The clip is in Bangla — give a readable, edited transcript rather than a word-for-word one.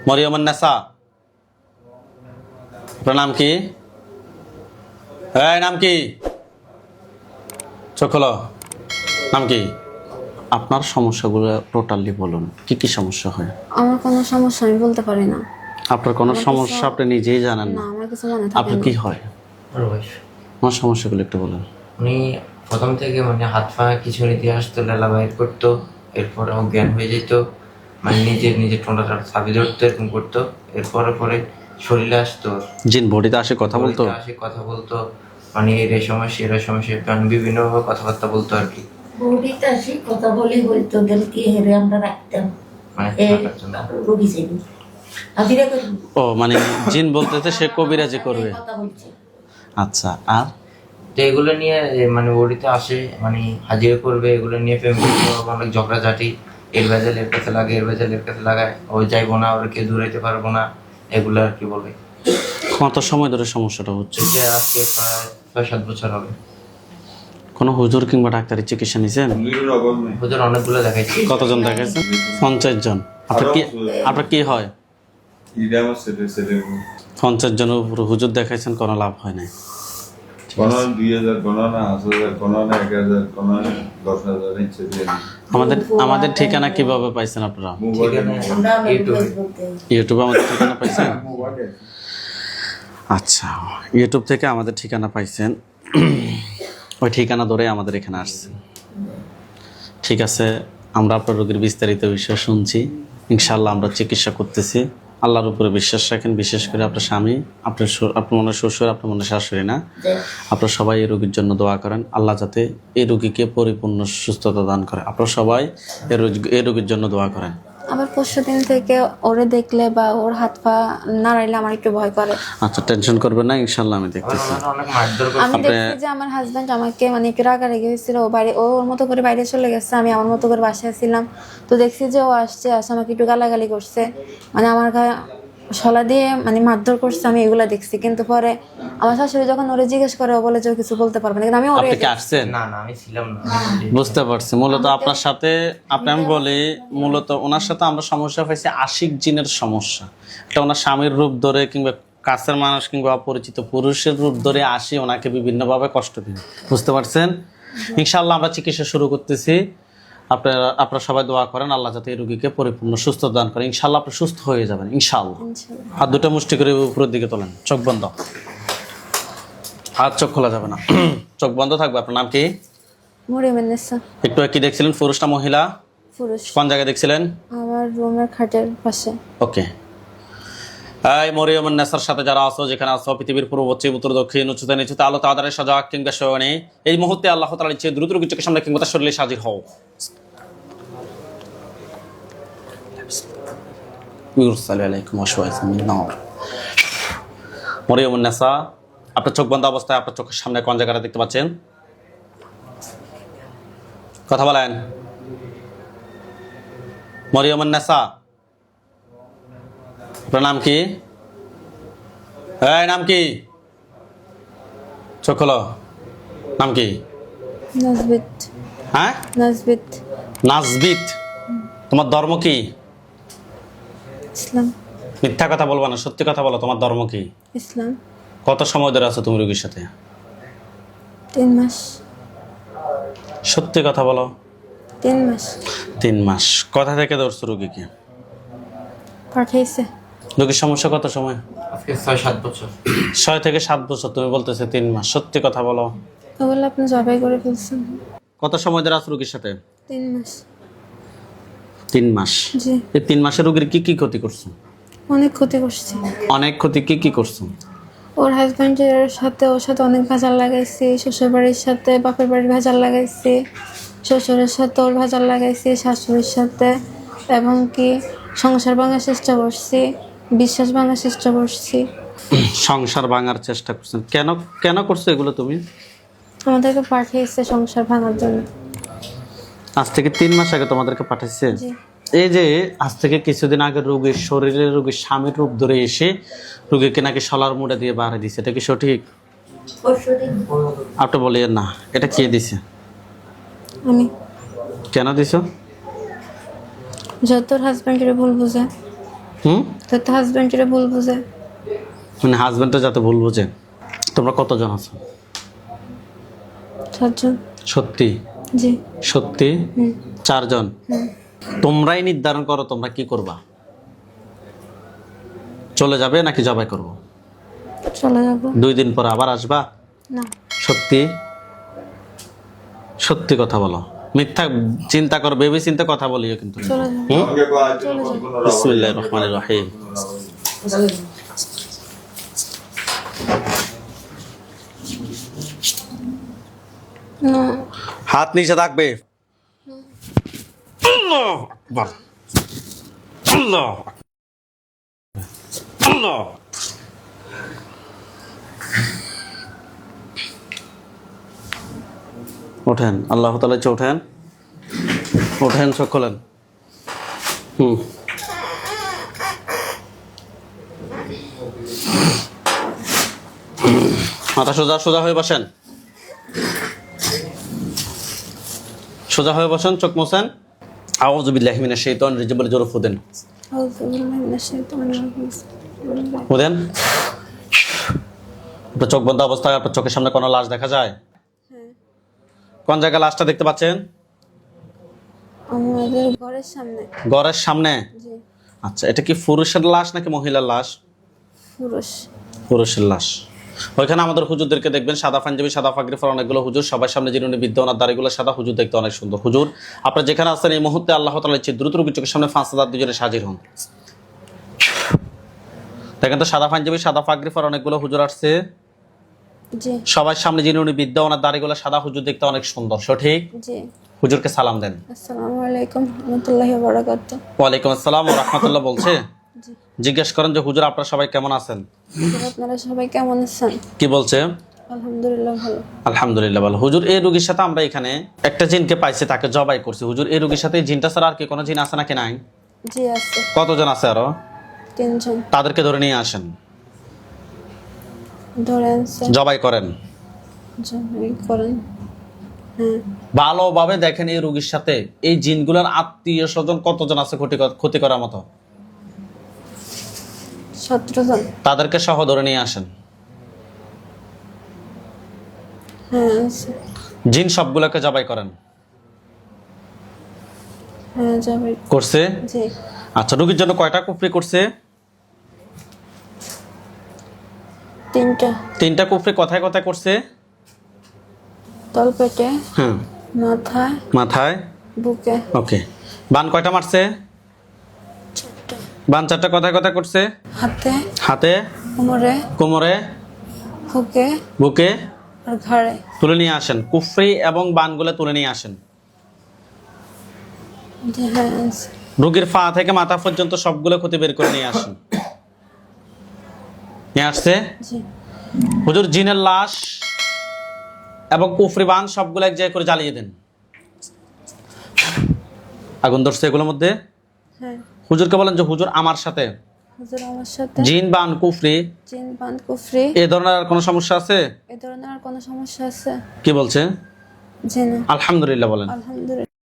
মরিয়ম নেসা, আপনার নাম কি? নাম কি? চোখ খোলো। নাম কি? আপনার সমস্যাগুলো টোটালি বলুন, কি কি সমস্যা হয়? আমার কোনো সমস্যা আমি বলতে পারি না। আপনার কোনো সমস্যা আপনি নিজেই জানেন না, না? আমার কিছু মনে থাকে আপনার না। কি হয়? আমার সমস্যাগুলো একটু বলুন। উনি প্রথম থেকে মানে হাত পা খিচুড়ি দিয়ে আসতো, লেলা বাইর করতো, এরপর অজ্ঞান হয়ে যেত, মানে নিজের টোনাটা চাবি ধরতো, এরকম করতো। এরপরে পরে শরীরে আসতো, জিন বডিতে আসে কথা বলতো? আসে কথা বলতো, মানে এর সমস্যা এর সমস্যা, মানে বিভিন্নভাবে কথাবার্তা বলতো আর কি। বৌদিটা আসি কথা বলে বলতো গেল কি হেরে আমরা রাখতাম মানে এই থাকার জন্য। রোগী ছিল আবিরা করবি ও মানে জিন বলতেছে সে কবিরাজি করবে। কথা বলছে আচ্ছা, আর তো এগুলো নিয়ে মানে ওড়িতে আসে, মানে হাজিরা করবে, এগুলো নিয়ে ফ্যামিলি অনেক ঝগড়াঝাটি, এর ভেজাল এর কাছে লাগে, এর ভেজাল এর কাছে লাগায়, ও যাইবো না, ওরা কেউ দূরাইতে পারবো না, এগুলো আর কি বলে। কত সময় ধরে সমস্যাটা হচ্ছে? এটা আজকে প্রায় 6-7 বছর হবে। কোনো হুজুর কিংবা ডাক্তারি চিকিৎসা নিছেন? হুজুর অনেকগুলো দেখাইছি। কতজন দেখাইছেন? 50 জন। আপনার কি হয়? 50 জনের উপর হুজুর দেখাইছেন, কোনো লাভ হয় নাই। আমাদের ঠিকানা কিভাবে পাইছেন আপনারা? আমরা ইউটিউবে। ইউটিউবে আমাদের ঠিকানা পাইছেন? আচ্ছা, ইউটিউব থেকে আমাদের ঠিকানা পাইছেন, ওই ঠিকানা ধরে আমাদের এখানে আসছেন। ঠিক আছে, আমরা আপনার রোগীর বিস্তারিত বিষয় শুনছি, ইনশাল্লাহ আমরা চিকিৎসা করতেছি। আল্লাহর উপরে বিশ্বাস রাখেন, বিশেষ করে আপনার স্বামী, আপনার মনে শ্বশুর, আপনার মনে শাশুড়ি না, আপনারা সবাই এই রোগীর জন্য দোয়া করেন, আল্লাহ যাতে এই রোগীকে পরিপূর্ণ সুস্থতা দান করে। আপনারা সবাই এই রোগীর জন্য দোয়া করেন। আবার পরশুদিন থেকে ওরে দেখলে বা ওর হাত পা নাড়াইলে আমার একটু ভয় করে। আচ্ছা, টেনশন করবেন না, ইনশাল্লাহ আমি দেখতেছি। অনেক মারধর করছে। আমি দেখছি যে আমার হাজবেন্ড আমাকে মানে একটু রাগারাগি হয়েছিল, ওর মতো করে বাইরে চলে গেছে, আমি আমার মতো করে বাসায় ছিলাম। তো দেখছি যে ও আসছে আমাকে একটু গালাগালি করছে, মানে আমার গায়ে শলা দিয়ে মানে মারধর করছে, আমি এগুলা দেখছি। কিন্তু পরে আমার শাশুড়ি যখন ওরে জিজ্ঞেস করে, ও বলে যে ও কিছু বলতে পারবে না, কিন্তু আমি ওরে আপনি কি আসছেন? না আমি ছিলাম না। বুঝতে পারছি, মূলত আপনার সাথে আমি বলি, মূলত ওনার সাথে আমরা সমস্যা পাইছি আশিক জিনের সমস্যা। এটা ওনার স্বামীর রূপ ধরে কিংবা কাছের মানুষ কিংবা অপরিচিত পুরুষের রূপ ধরে আসি ওনাকে বিভিন্নভাবে কষ্ট দিন। বুঝতে পারছেন? ইনশাআল্লাহ আমরা চিকিৎসা শুরু করতেছি। আপনারা সবাই দোয়া করেন, আল্লাহ যাতে এই রোগীকে পরিপূর্ণ সুস্থ দান করে। ইনশাআল্লাহ আপনি সুস্থ হয়ে যাবেন ইনশাআল্লাহ। হাত দুটো মুষ্টি করে উপরের দিকে তোলেন, চোখ বন্ধ, হাত চোখ খোলা যাবে না, চোখ বন্ধ থাকবে। আপনার নাম কি? মরিয়ম নেসা। একটু কি দেখছিলেন, পুরুষ না মহিলা? পুরুষ। কোন জায়গায় দেখছিলেন? আমার রুমের খাটের পাশে। ওকে। এই মরিয়ম নেসার সাথে যারা আছো, যেখানে আছো, পৃথিবীর পূর্ব, পশ্চিম, উত্তর, দক্ষিণ, উচ্চতা, নিচুতে, আলো, তাদারে, সজাগ কিংবা শোনে, এই মুহূর্তে আল্লাহ তাআলার ইচ্ছে দ্রুত রোগীর চোখের সামনে কিংবা তার শরীরে হাজির হও। ইউরসালু আলাইকুম ওয়াশওয়াইসুম মিন নার। মরিয়ম নেসা, আপনার চোখ বন্ধ অবস্থায় আপনার চোখের সামনে কোন জায়গাটা দেখতে পাচ্ছেন? কথা বলেন। মরিয়ম নেসা, আপনার নাম কি? নাম কি? চোখ খোলো। নাম কি? নাজবিত। হ্যাঁ, নাজবিত। নাজবিত। তোমার ধর্ম কি? ইসলাম। মিথ্যা কথা বলবা না, সত্যি কথা বলো, তোমার ধর্ম কি? ইসলাম। কত সময় ধরে আছো তুমি রোগীর সাথে? 3 মাস। সত্যি কথা বলো। 3 মাস। 3 মাস। কথা থেকে ধরছো রোগীকে? পাঠাইছে। রোগীর সমস্যা কত সময়? আজকে 6-7 বছর। 6 থেকে 7 বছর। তুমি বলতেছে 3 মাস। সত্যি কথা বলো। ওগুলো আপনি জবাই করে ফেলছেন। কত সময় ধরে আছো রোগীর সাথে? 3 মাস। 3 মাস। জি। এই 3 মাসে রোগীর কি কি ক্ষতি করছো? অনেক ক্ষতি করছি। অনেক ক্ষতি কি কি করছো? ওর হাজব্যান্ডের সাথে ওর সাথে অনেক ভেজাল লাগাইছি, শ্বশুর বাড়ির সাথে বাপের বাড়ির ভেজাল লাগাইছি, শ্বশুরের সাথে ওর ভেজাল লাগাইছি, শাশুড়ির সাথে, এবং কি সংসার ভাঙার চেষ্টা করছি, বিশ্বাস ভাঙার চেষ্টা করছি। সংসার ভাঙার চেষ্টা করছেন? কেন কেন করছো এগুলো তুমি? আমাদেরকে পাঠিয়েছে সংসার ভাঙার জন্য। আজ থেকে 3 মাস আগে তোমাদেরকে পাঠাইছে? জি। এই যে আজ থেকে কিছুদিন আগে রোগীর শরীরে রোগীর স্বামীর রূপ ধরে এসে রোগীকে নাকি শলার মুড়ে দিয়ে বাড়ি দিছে, এটা কি সঠিক? পরশুদিন আপনি বলিয়েন না, এটা কে দিছে? আমি। কেন দিছো? যত হাজব্যান্ডের ভুল বুঝে। হুম, তো হাজবেন্ডের ভুল বুঝে। মানে হাজবেন্ডটা যাতে ভুল বোঝে। তোমরা কতজন আছো? 4 জন। সত্যি? জি। সত্যি 4 জন? তোমরাই নির্ধারণ করো তোমরা কি করবা, চলে যাবে নাকি জবাই করবো? চলে যাব। 2 দিন পর আবার আসবা? না। সত্যি? সত্যি কথা বলো, মিথ্যা চিন্তা করো, ভেবে চিন্তা কথা বলিও কিন্তু। চলে যাব। হুম? চলে যাব। বিসমিল্লাহির রহমানির রহিম। না। হাত নিচে থাকবে। আল্লাহু আকবার, আল্লাহু আকবার, আল্লাহু আকবার। ওঠেন, আল্লাহ তাআলা ইচ্ছা ওঠেন, ওঠেন, চোখ খোলেন। মাথা সোজা, সোজা হয়ে বসেন, সোজা হয়ে বসেন, চোখ মোছেন। আউযু বিল্লাহি মিনাশ শাইতানির রাজিম বলে জোরে ফু দেন। আউযু বিল্লাহি মিনাশ শাইতানির রাজিম। ফু দেন। আপনার চোখ বন্ধ অবস্থায় আপনার চোখের সামনে কোনো লাশ দেখা যায়? হ্যাঁ। কোন জায়গায় লাশটা দেখতে পাচ্ছেন? আমাদের ঘরের সামনে। ঘরের সামনে? জি। আচ্ছা, এটা কি পুরুষের লাশ নাকি মহিলার লাশ? পুরুষ। পুরুষের লাশ। ওইখানে আমাদের হুজুরদেরকে দেখবেন, সাদা পাঞ্জাবি, সাদা পাগড়ি পরা অনেকগুলো হুজুর, সবার সামনে যিনি উনি বিদ্যমান, আর দাড়িগুলো সাদা। হুজুর দেখতে অনেক সুন্দর। হুজুর আপনারা যেখানে আছেন এই মুহূর্তে আল্লাহ তাআলা ইচ্ছে দ্রুত রোগীর চোখের সামনে 5,000 দুজনে হাজির হন। দেখেন তো, সাদা পাঞ্জাবি, সাদা পাগড়ি পরা অনেকগুলো হুজুর আসছে। জি। সবার সামনে যিনি উনি বিদ্যমান, আর দাড়িগুলো সাদা। হুজুর দেখতে অনেক সুন্দর, সঠিক? জি। হুজুরকে সালাম দেন। আসসালামু আলাইকুম রাহমাতুল্লাহি ওয়া বারাকাতুহু। ওয়ালাইকুম আসসালাম ওয়া রাহমাতুল্লাহ বলছে। জি। জিজ্ঞেস করেন যে হুজুর আপনারা সবাই কেমন আছেন? আপনারা সবাই কেমন আছেন? কি বলছে? আলহামদুলিল্লাহ ভালো। আলহামদুলিল্লাহ ভালো। হুজুর এই রোগীর সাথে আমরা এখানে একটা জিনকে পাইছি, তাকে জবাই করছি। হুজুর এই রোগীর সাথে এই জিনটা ছাড়া আর কি কোনো জিন আছে নাকি নাই? জি আছে। কতজন আছে আরো? 3 জন। তাদেরকে ধরে নিয়ে আসেন, ধরে আনছে। জবাই করেন। জবাই করেন। হ্যাঁ। ভালোভাবে দেখেন এই রোগীর সাথে এই জিনগুলোর আত্মীয় স্বজন কতজন আছে ক্ষতি করার মতো? 17 জন। তাদেরকে সহ ধরে নিয়ে আসেন। হ্যাঁ আছে। জিন সবগুলোকে জবাই করেন। হ্যাঁ জবাই করছে? জি। আচ্ছা, রোগীর জন্য কয়টা কুফরি করছে? 3টা। 3টা কুফরি কোথায় কোথায় করছে? তলপেটে, হ্যাঁ, মাথায়, মাথায়, বুকে। ওকে। বান কয়টা মারছে? 4টা। বান 4টা কোথায় কোথায় করছে? হাতে, হাতে, কোমরে, কোমরে, বুকে বুকে। আর ঘাড়ে। তুলে নিয়ে আসেন, কুফরি এবং বানগুলো তুলে নিয়ে আসেন। জি হ্যাঁ আছে। রোগীর পা থেকে মাথা পর্যন্ত সবগুলো ক্ষতি বের করে নিয়ে আসেন। নিয়ে আসছে? জি। হুজুর জিনের লাশ এবং কুফরি বান সবগুলো এক জায়গায় করে জ্বালিয়ে দেন। আগুন ধরছে এগুলোর মধ্যে। হ্যাঁ। হুজুরকে বলেন যে হুজুর আমার সাথে হুজুর আমার সাথে জিন বান কুফরি জিন বান কুফরি এ ধরনের আর কোনো সমস্যা আছে? এ ধরনের আর কোনো সমস্যা আছে? কি বলছে? জি না। আলহামদুলিল্লাহ বলেন। আলহামদুলিল্লাহ।